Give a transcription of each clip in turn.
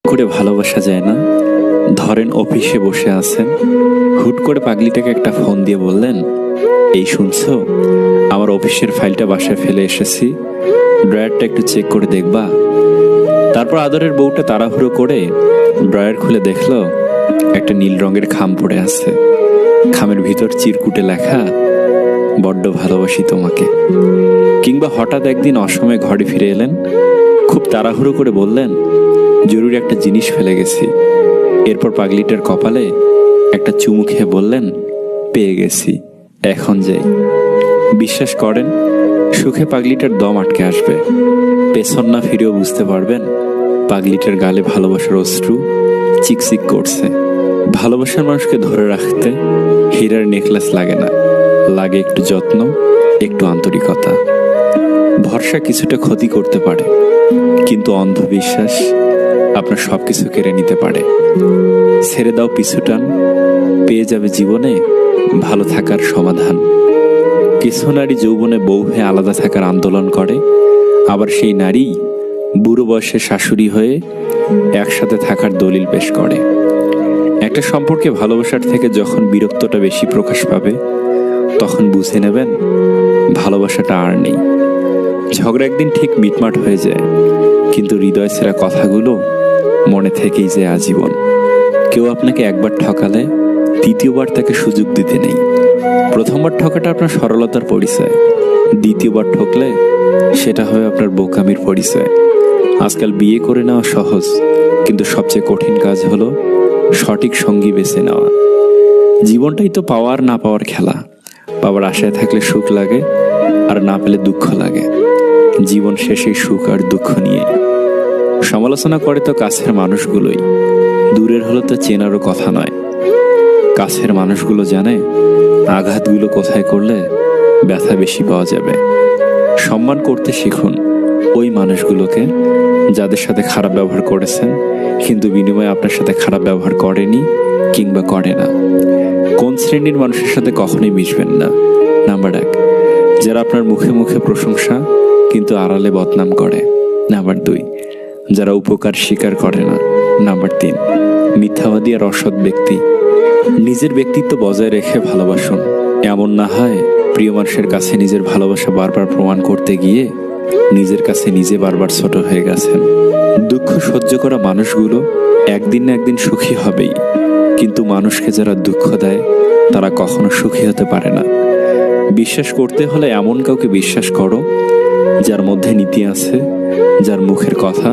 করে ভালোবাসা যায় না। ধরেন অফিসে বসে আছেন, হুট করে পাগলিটাকে একটা ফোন দিয়ে বললেন, এই শুনছো, আমার অফিসের ফাইলটা বাসায় ফেলে এসেছি, ড্রয়ারটা একটু চেক করে দেখবা। তারপর আদরের বউটা তাড়াহুড়ো করে ড্রয়ার খুলে দেখলো একটা নীল রঙের খাম পড়ে আছে। খামের ভিতর চিরকুটে লেখা, বড্ড ভালোবাসি তোমাকে। কিংবা হঠাৎ একদিন অসময়ে ঘরে ফিরে এলেন, খুব তাড়াহুড়ো করে বললেন, জরুরি একটা জিনিস ফেলে গেছি। এরপর পাগলিটার কপালে একটা চুমু খেয়ে বললেন, পেয়ে গেছি, এখন যাই। বিশ্বাস করেন, সুখে পাগলিটার দম আটকে আসবে। পেছন না ফিরেও বুঝতে পারবেন পাগলিটার গালে ভালোবাসার অশ্রু চিকচিক করছে। ভালোবাসার মানুষকে ধরে রাখতে হীরার নেকলেস লাগে না, লাগে একটু যত্ন, একটু আন্তরিকতা। ভরসা কিছুটা ক্ষতি করতে পারে, কিন্তু অন্ধবিশ্বাস আপনার সবকিছু কেড়ে নিতে পারে। ছেড়ে দাও পিছুটান, পেয়ে যাবে জীবনে ভালো থাকার সমাধান। কিছু নারী যৌবনে বউ হয়ে আলাদা থাকার আন্দোলন করে, আবার সেই নারী বুড়ো বয়সে শাশুড়ি হয়ে একসাথে থাকার দলিল পেশ করে। একটা সম্পর্কে ভালোবাসার থেকে যখন বিরক্তটা বেশি প্রকাশ পাবে, তখন বুঝে নেবেন ভালোবাসাটা আর নেই। ঝগড়া একদিন ঠিক মিটমাট হয়ে যায়, কিন্তু হৃদয় ছেঁড়া কথাগুলো মনে থেকেই যায় আজীবন। কেউ আপনাকে একবার ঠকালে দ্বিতীয়বার তাকে সুযোগ দিতে নেই। প্রথমবার ঠকাটা আপনার সরলতার পরিচয়, দ্বিতীয়বার ঠকলে সেটা হয় আপনার বোকামির পরিচয়। আজকাল বিয়ে করে নেওয়া সহজ, কিন্তু সবচেয়ে কঠিন কাজ হলো সঠিক সঙ্গী বেছে নেওয়া। জীবনটাই তো পাওয়ার না পাওয়ার খেলা। পাওয়ার আশায় থাকলে সুখ লাগে, আর না পেলে দুঃখ লাগে। জীবন শেষে সুখ আর দুঃখ নিয়ে সমালোচনা করে তো কাছের মানুষগুলোই, দূরের হলে তো চেনারও কথা নয়। কাছের মানুষগুলো জানে আঘাতগুলো কোথায় করলে ব্যথা বেশি পাওয়া যাবে। সম্মান করতে শিখুন ওই মানুষগুলোকে যাদের সাথে খারাপ ব্যবহার করেছেন, কিন্তু বিনিময়ে আপনার সাথে খারাপ ব্যবহার করেনি কিংবা করে না। কোন শ্রেণীর মানুষের সাথে কখনোই মিশবেন না? নাম্বার 1, যারা আপনার মুখে মুখে প্রশংসা কিন্তু আড়ালে বদনাম করে। নাম্বার 2, যারা উপকার স্বীকার করে না। নাম্বার 3, মিথ্যাবাদী আর অসৎ ব্যক্তি। নিজের ব্যক্তিত্ব বজায় রেখে ভালোবাসুন। এমন না হয় প্রিয় মানুষের কাছে নিজের ভালোবাসা বারবার প্রমাণ করতে গিয়ে নিজের কাছে নিজে বারবার ছোট হয়ে গেছেন। দুঃখ সহ্য করা মানুষগুলো একদিন না একদিন সুখী হবেই, কিন্তু মানুষকে যারা দুঃখ দেয় তারা কখনো সুখী হতে পারে না। বিশ্বাস করতে হলে এমন কাউকে বিশ্বাস করো যার মধ্যে নীতি আছে, যার মুখের কথা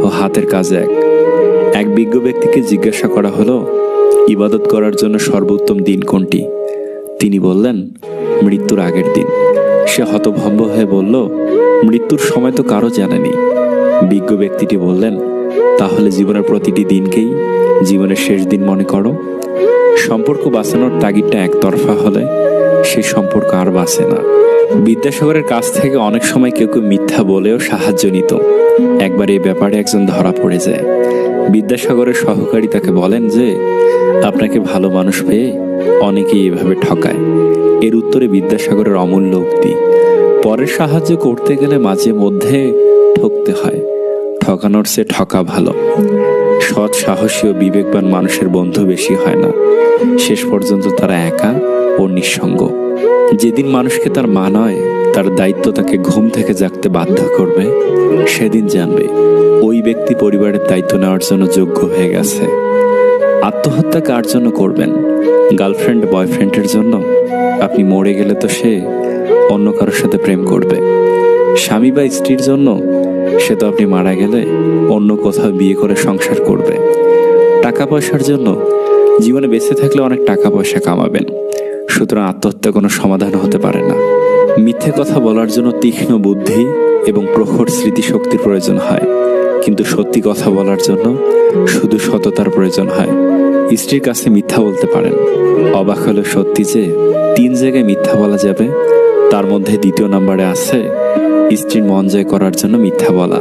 ও হাতের কাজ এক। এক বিজ্ঞ ব্যক্তিকে জিজ্ঞাসা করা হলো, ইবাদত করার জন্য সর্বোত্তম দিন কোনটি? তিনি বললেন, মৃত্যুর আগের দিন। সে হতভম্ব হয়ে বলল, মৃত্যুর সময় তো কারো জানা নেই। বিজ্ঞ ব্যক্তিটি বললেন, তাহলে জীবনের প্রতিটি দিনকেই জীবনের শেষ দিন মনে করো। সম্পর্ক বাঁচানোর তাগিদটা একতরফা হলে সেই সম্পর্ক আর বাঁচে না। বিদ্যাসাগরের কাছ থেকে অনেক সময় কেউ কেউ মিথ্যা বলেও সাহায্য নিত। একবার এই ব্যাপারে একজন ধরা পড়ে যায়। বিদ্যাসাগরের সহকারী তাকে বলেন যে, আপনাকে ভালো মানুষ পেয়ে অনেকেই এভাবে ঠকায়। এর উত্তরে বিদ্যাসাগরের অমূল্য উক্তি, পরের সাহায্য করতে গেলে মাঝে মধ্যে ঠকতে হয়, ঠকানোর চেয়ে ঠকা ভালো। সৎ, সাহসী ও বিবেকবান মানুষের বন্ধু বেশি হয় না, শেষ পর্যন্ত তারা একা ও নিঃসঙ্গ। যেদিন মানুষকে তার মা নয়, তার দায়িত্ব তাকে ঘুম থেকে জাগতে বাধ্য করবে, সেদিন জানবে ওই ব্যক্তি পরিবারের দায়িত্ব নেওয়ার জন্য যোগ্য হয়ে গেছে। আত্মহত্যা কার জন্য করবেন? গার্লফ্রেন্ড বয়ফ্রেন্ডের জন্য? আপনি মরে গেলে তো সে অন্য কারোর সাথে প্রেম করবে। স্বামী বা স্ত্রীর জন্য? সে তো আপনি মারা গেলে অন্য কোথাও বিয়ে করে সংসার করবে। টাকা পয়সার জন্য? জীবনে বেঁচে থাকলে অনেক টাকা পয়সা কামাবেন, সুতরাং আত্মহত্যা কোনো সমাধান হতে পারে না। মিথ্যে কথা বলার জন্য তীক্ষ্ণ বুদ্ধি এবং প্রখর স্মৃতিশক্তির প্রয়োজন হয়, কিন্তু সত্যি কথা বলার জন্য শুধু সততার প্রয়োজন হয়। স্ত্রীর কাছে মিথ্যা বলতে পারেন। অবাক হলো সত্যি যে 3 জায়গায় মিথ্যা বলা যাবে, তার মধ্যে 2 নম্বরে আছে স্ত্রীর মন জয় করার জন্য মিথ্যা বলা।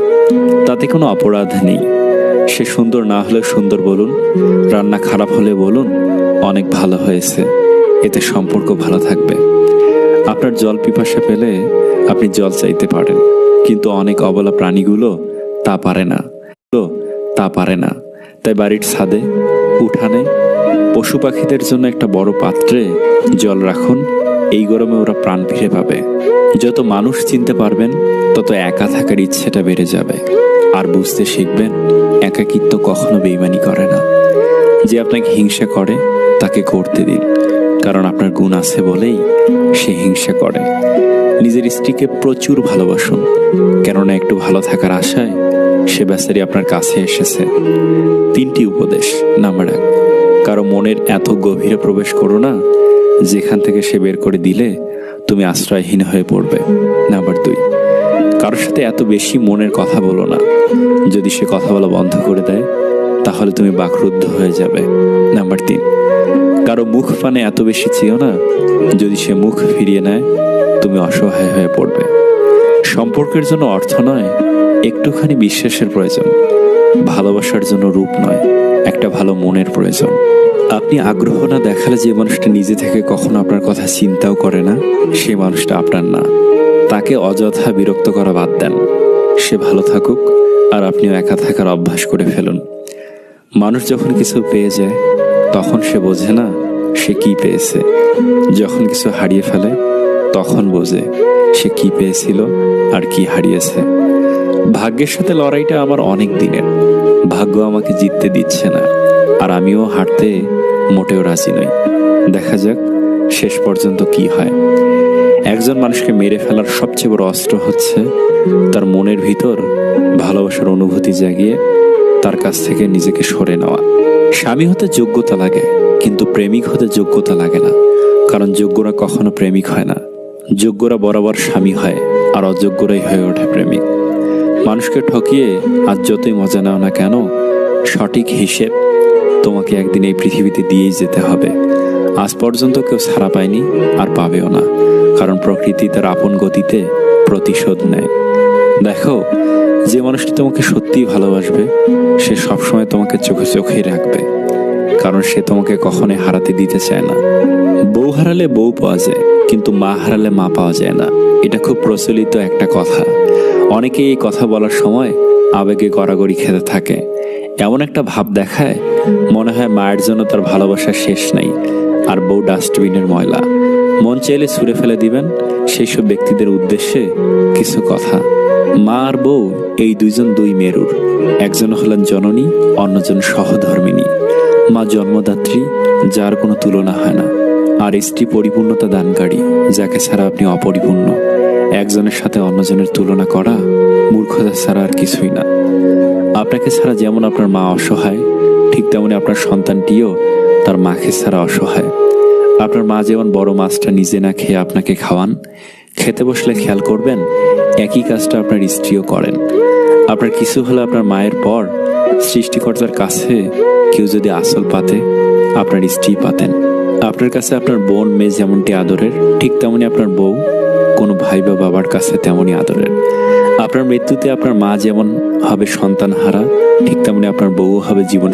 তাতে কোনো অপরাধ নেই। সে সুন্দর না হলে সুন্দর বলুন, রান্না খারাপ হলে বলুন অনেক ভালো হয়েছে, এতে সম্পর্ক ভালো থাকবে। আপনার জল পিপাসা পেলে আপনি জল চাইতে পারেন, কিন্তু অনেক অবলা প্রাণীগুলো তা পারে না। তা পারে না। তাই বাড়ির ছাদে, উঠানে, পশু পাখিদের জন্য একটা বড় পাত্রে জল রাখুন। এই গরমে ওরা প্রাণ ফিরে পাবে। যত মানুষ চিনতে পারবেন তত একা থাকার ইচ্ছেটা বেড়ে যাবে। আর বুঝতে শিখবেন একাকিত্ব কখনো বেইমানি করে না। যে আপনাকে হিংসা করে তাকে করতে দিন, কারণ আপনার গুণ আছে বলেই সে হিংসা করে। নিজের স্ত্রীকে প্রচুর ভালোবাসুন, কেননা একটু ভালো থাকার আশায় সে বেচারি আপনার কাছে এসেছে। 3টি উপদেশ। নাম্বার 1, কারো মনের এত গভীরে প্রবেশ করো না যেখান থেকে সে বের করে দিলে তুমি আশ্রয়হীন হয়ে পড়বে। নাম্বার 2, কারোর সাথে এত বেশি মনের কথা বলো না, যদি সে কথা বলা বন্ধ করে দেয় তাহলে তুমি বাকরুদ্ধ হয়ে যাবে। নাম্বার 3, কারো মুখ পানে এত বেশি চেয়েও না, যদি সে মুখ ফিরিয়ে নেয় তুমি অসহায় হয়ে পড়বে। সম্পর্কের জন্য অর্থ নয়, একটুখানি বিশ্বাসের প্রয়োজন। ভালোবাসার জন্য রূপ নয়, একটা ভালো মনের প্রয়োজন। আপনি আগ্রহ না দেখালে যে মানুষটা নিজে থেকে কখনো আপনার কথা চিন্তাও করে না, সেই মানুষটা আপনার না। তাকে অযথা বিরক্ত করা বাদ দেন। সে ভালো থাকুক আর আপনিও একা থাকার অভ্যাস করে ফেলুন। মানুষ যখন কিছু পেয়ে যায় তখন সে বোঝে না সে কি পেয়েছে। যখন কিছু হারিয়ে ফেলে তখন বোঝে সে কি পেয়েছিল আর কি হারিয়েছে। ভাগ্যের সাথে লড়াইটা আমার অনেক দিনের। ভাগ্য আমাকে জিততে দিচ্ছে না, আর আমিও হারতে মোটেও রাজি নই। দেখা যাক শেষ পর্যন্ত কি হয়। একজন মানুষকে মেরে ফেলার সবচেয়ে বড় অস্ত্র হচ্ছে তার মনের ভিতর ভালোবাসার অনুভূতি জাগিয়ে তার কাছ থেকে নিজেকে সরে নেওয়া। স্বামী হতে যোগ্যতা লাগে, কিন্তু প্রেমিক হতে যোগ্যতা লাগে না। কারণ যোগ্যরা কখনো প্রেমিক হয় না। যোগ্যরা বরাবর স্বামী হয়, আর অযোগ্যরাই হয়ে ওঠে প্রেমিক। মানুষকে ঠকিয়ে আজ যতই মজা নাও না কেন, সঠিক হিসেব তোমাকে একদিন এই পৃথিবীতে দিয়েই যেতে হবে। আজ পর্যন্ত কেউ ছাড়া পায়নি, আর পাবেও না, কারণ প্রকৃতি তার আপন গতিতে প্রতিশোধ নেয়। দেখো, যে মানুষটি তোমাকে সত্যিই ভালোবাসবে সে সবসময় তোমাকে চোখে চোখেই রাখবে, কারণ সে তোমাকে কখনোই হারাতে দিতে চায় না। বউ হারালে বউ পাওয়া যায়, কিন্তু মা হারালে মা পাওয়া যায় না। এটা খুব প্রচলিত একটা কথা। অনেকে এই কথা বলার সময় আবেগে গড়াগড়ি খেতে থাকে। এমন একটা ভাব দেখায় মনে হয় মায়ের জন্য তার ভালোবাসা শেষ নেই, আর বউ ডাস্টবিনের ময়লা। মন চাইলে ছুঁড়ে ফেলে দিবেন সেই সব ব্যক্তিদের উদ্দেশ্যে কিছু কথা। মা আর বউ এই দুইজন দুই মেরুর। একজন হলেন জননী, অন্যজন সহধর্মিণী। মা জন্মদাত্রী, যার কোনো তুলনা হয় না, আর স্ত্রী পরিপূর্ণতা দানকারী, যাকে ছাড়া আপনি অপরিপূর্ণ। একজনের সাথে অন্যজনের তুলনা করা মূর্খতা ছাড়া আর কিছুই না। আপনাকে ছাড়া যেমন আপনার মা অসহায়, ঠিক তেমনি আপনার সন্তানটিও তার মাকে ছাড়া অসহায়। আপনার মা যেমন বড় মাছটা নিজে না খেয়ে আপনাকে খাওয়ান, খেতে বসলে খেয়াল করবেন একই কাজটা আপনার স্ত্রীও করেন। আপনার কিছু হলে আপনার মায়ের পর সৃষ্টিকর্তার কাছে কেউ যদি আসল পাতে, আপনার স্ত্রী পাতেন। আপনার কাছে আপনার বোন মেয়ে যেমনটি আদরের, ঠিক তেমনি আপনার বউ কোনো ভাই বা বাবার কাছে তেমনই আদরের। আপনার মৃত্যুতে আপনার মা যেমন হবে সন্তান হারা, ঠিক তেমনি আপনার বউ হবে জীবন